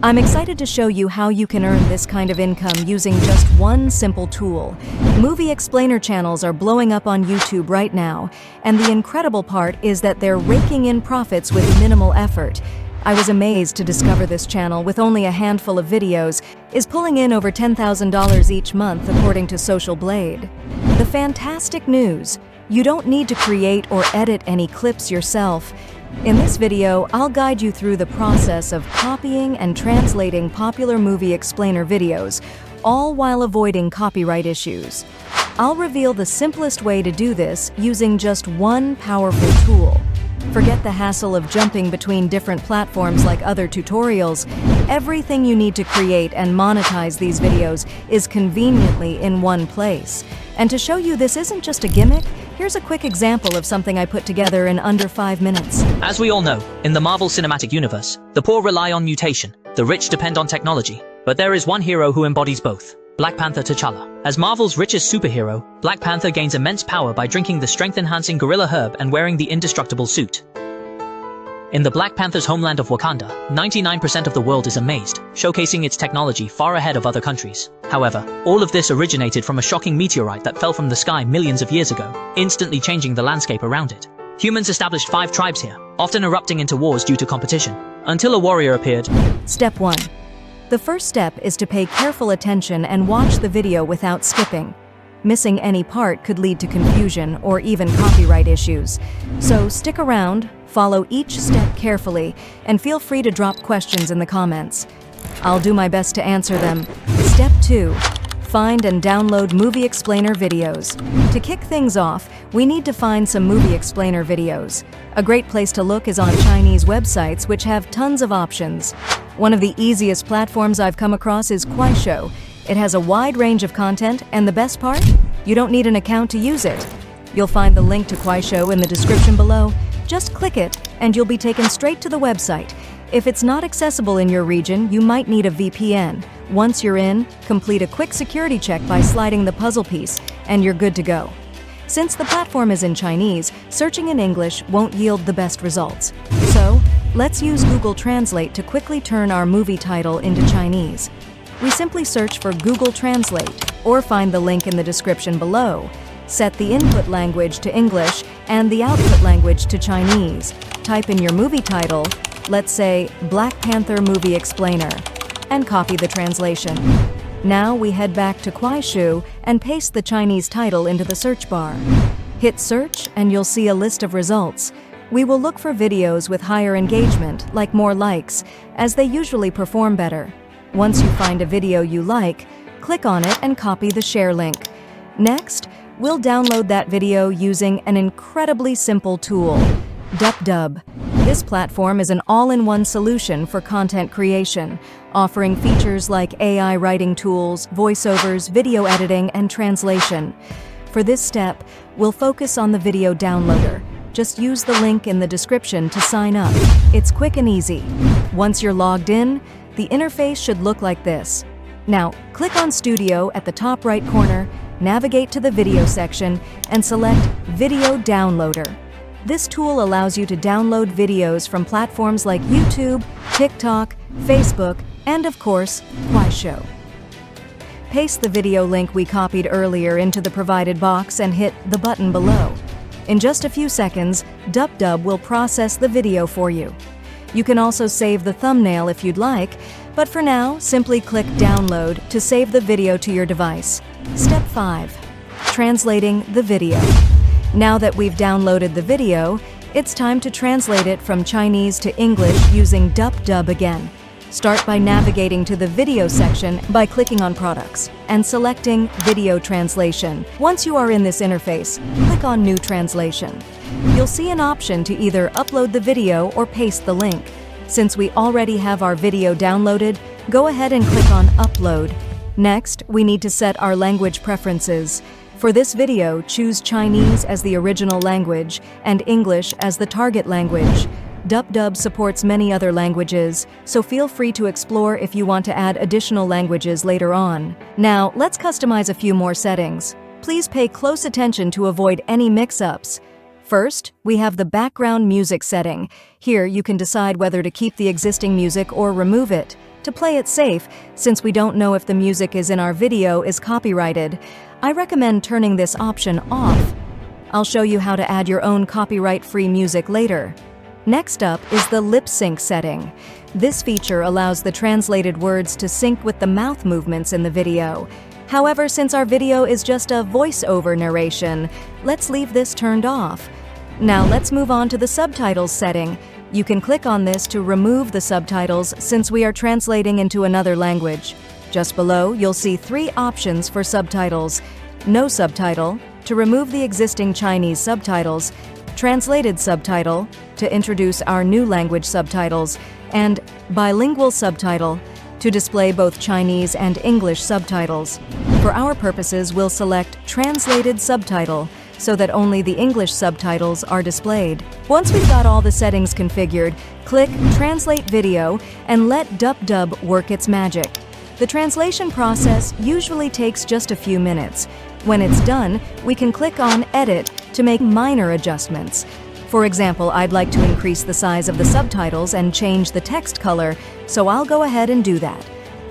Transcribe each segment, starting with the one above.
I'm excited to show you how you can earn this kind of income using just one simple tool. Movie explainer channels are blowing up on YouTube right now, and the incredible part is that they're raking in profits with minimal effort. I was amazed to discover this channel, with only a handful of videos, is pulling in over $10,000 each month according to Social Blade. The fantastic news: you don't need to create or edit any clips yourself. In this video, I'll guide you through the process of copying and translating popular movie explainer videos, all while avoiding copyright issues. I'll reveal the simplest way to do this using just one powerful tool. Forget the hassle of jumping between different platforms like other tutorials. Everything you need to create and monetize these videos is conveniently in one place. And to show you this isn't just a gimmick, here's a quick example of something I put together in under 5 minutes. As we all know, in the Marvel Cinematic Universe, the poor rely on mutation, the rich depend on technology. But there is one hero who embodies both: Black Panther T'Challa. As Marvel's richest superhero, Black Panther gains immense power by drinking the strength-enhancing gorilla herb and wearing the indestructible suit. In the Black Panther's homeland of Wakanda, 99% of the world is amazed, showcasing its technology far ahead of other countries. However, all of this originated from a shocking meteorite that fell from the sky millions of years ago, instantly changing the landscape around it. Humans established 5 tribes here, often erupting into wars due to competition, until a warrior appeared. Step 1. The first step is to pay careful attention and watch the video without skipping. Missing any part could lead to confusion or even copyright issues. So stick around, follow each step carefully, and feel free to drop questions in the comments. I'll do my best to answer them. Step 2. Find and download movie explainer videos. To kick things off, we need to find some movie explainer videos. A great place to look is on Chinese websites, which have tons of options. One of the easiest platforms I've come across is Kuaishou. It has a wide range of content, and the best part? You don't need an account to use it. You'll find the link to Kuaishou in the description below. Just click it, and you'll be taken straight to the website. If it's not accessible in your region, you might need a VPN. Once you're in, complete a quick security check by sliding the puzzle piece, and you're good to go. Since the platform is in Chinese, searching in English won't yield the best results. So, let's use Google Translate to quickly turn our movie title into Chinese. We simply search for Google Translate, or find the link in the description below. Set the input language to English and the output language to Chinese. Type in your movie title, let's say Black Panther Movie Explainer, and copy the translation. Now we head back to Kuaishou and paste the Chinese title into the search bar. Hit search and you'll see a list of results. We will look for videos with higher engagement, like more likes, as they usually perform better. Once you find a video you like, click on it and copy the share link. Next, we'll download that video using an incredibly simple tool, Dubdub. This platform is an all-in-one solution for content creation, offering features like AI writing tools, voiceovers, video editing, and translation. For this step, we'll focus on the video downloader. Just use the link in the description to sign up. It's quick and easy. Once you're logged in, the interface should look like this. Now, click on Studio at the top right corner, navigate to the video section, and select Video Downloader. This tool allows you to download videos from platforms like YouTube, TikTok, Facebook, and of course, Kuaishou. Paste the video link we copied earlier into the provided box and hit the button below. In just a few seconds, Dubdub will process the video for you. You can also save the thumbnail if you'd like, but for now, simply click Download to save the video to your device. Step 5. Translating the video. Now that we've downloaded the video, it's time to translate it from Chinese to English using Dubdub again. Start by navigating to the video section by clicking on Products and selecting Video Translation. Once you are in this interface, click on New Translation. You'll see an option to either upload the video or paste the link. Since we already have our video downloaded, go ahead and click on Upload. Next, we need to set our language preferences. For this video, choose Chinese as the original language and English as the target language. Dubdub supports many other languages, so feel free to explore if you want to add additional languages later on. Now, let's customize a few more settings. Please pay close attention to avoid any mix-ups. First, we have the background music setting. Here, you can decide whether to keep the existing music or remove it. To play it safe, since we don't know if the music is in our video is copyrighted, I recommend turning this option off. I'll show you how to add your own copyright-free music later. Next up is the lip sync setting. This feature allows the translated words to sync with the mouth movements in the video. However, since our video is just a voice-over narration, let's leave this turned off. Now let's move on to the subtitles setting. You can click on this to remove the subtitles since we are translating into another language. Just below, you'll see 3 options for subtitles. No subtitle, to remove the existing Chinese subtitles, translated subtitle, to introduce our new language subtitles, and bilingual subtitle, to display both Chinese and English subtitles. For our purposes, we'll select translated subtitle, so that only the English subtitles are displayed. Once we've got all the settings configured, click Translate Video and let Dubdub work its magic. The translation process usually takes just a few minutes. When it's done, we can click on Edit to make minor adjustments. For example, I'd like to increase the size of the subtitles and change the text color, so I'll go ahead and do that.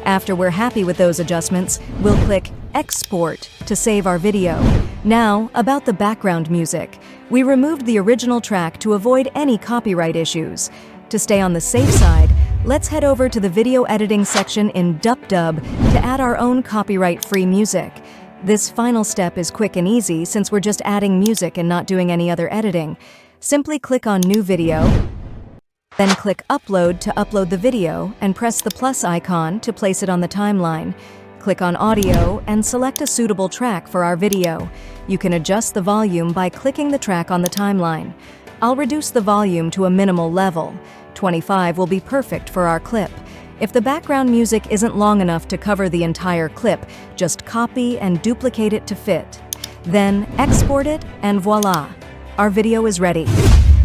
After we're happy with those adjustments, we'll click Export to save our video. Now, about the background music. We removed the original track to avoid any copyright issues. To stay on the safe side, let's head over to the video editing section in Dubdub to add our own copyright-free music. This final step is quick and easy since we're just adding music and not doing any other editing. Simply click on New Video, then click Upload to upload the video and press the plus icon to place it on the timeline. Click on Audio and select a suitable track for our video. You can adjust the volume by clicking the track on the timeline. I'll reduce the volume to a minimal level. 25 will be perfect for our clip. If the background music isn't long enough to cover the entire clip, just copy and duplicate it to fit. Then export it and voila! Our video is ready.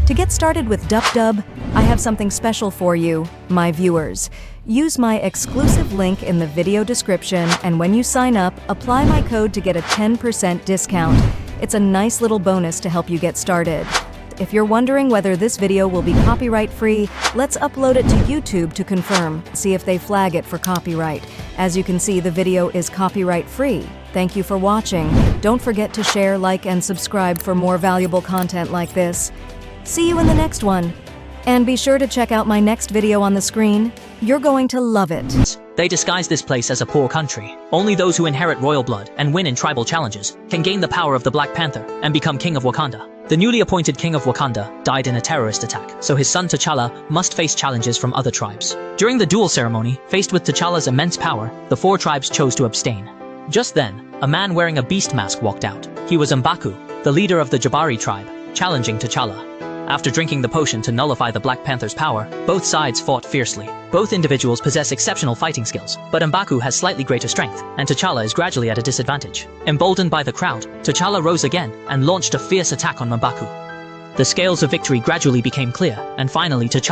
To get started with Dubdub, I have something special for you, my viewers. Use my exclusive link in the video description, and when you sign up, apply my code to get a 10% discount. It's a nice little bonus to help you get started. If you're wondering whether this video will be copyright-free, let's upload it to YouTube to confirm. See if they flag it for copyright. As you can see, the video is copyright-free. Thank you for watching. Don't forget to share, like, and subscribe for more valuable content like this. See you in the next one. And be sure to check out my next video on the screen. You're going to love it. They disguise this place as a poor country. Only those who inherit royal blood and win in tribal challenges can gain the power of the Black Panther and become king of Wakanda. The newly appointed king of Wakanda died in a terrorist attack, so his son T'Challa must face challenges from other tribes. During the duel ceremony, faced with T'Challa's immense power, the 4 tribes chose to abstain. Just then, a man wearing a beast mask walked out. He was M'Baku, the leader of the Jabari tribe, challenging T'Challa. After drinking the potion to nullify the Black Panther's power, both sides fought fiercely. Both individuals possess exceptional fighting skills, but M'Baku has slightly greater strength, and T'Challa is gradually at a disadvantage. Emboldened by the crowd, T'Challa rose again and launched a fierce attack on M'Baku. The scales of victory gradually became clear, and finally T'Challa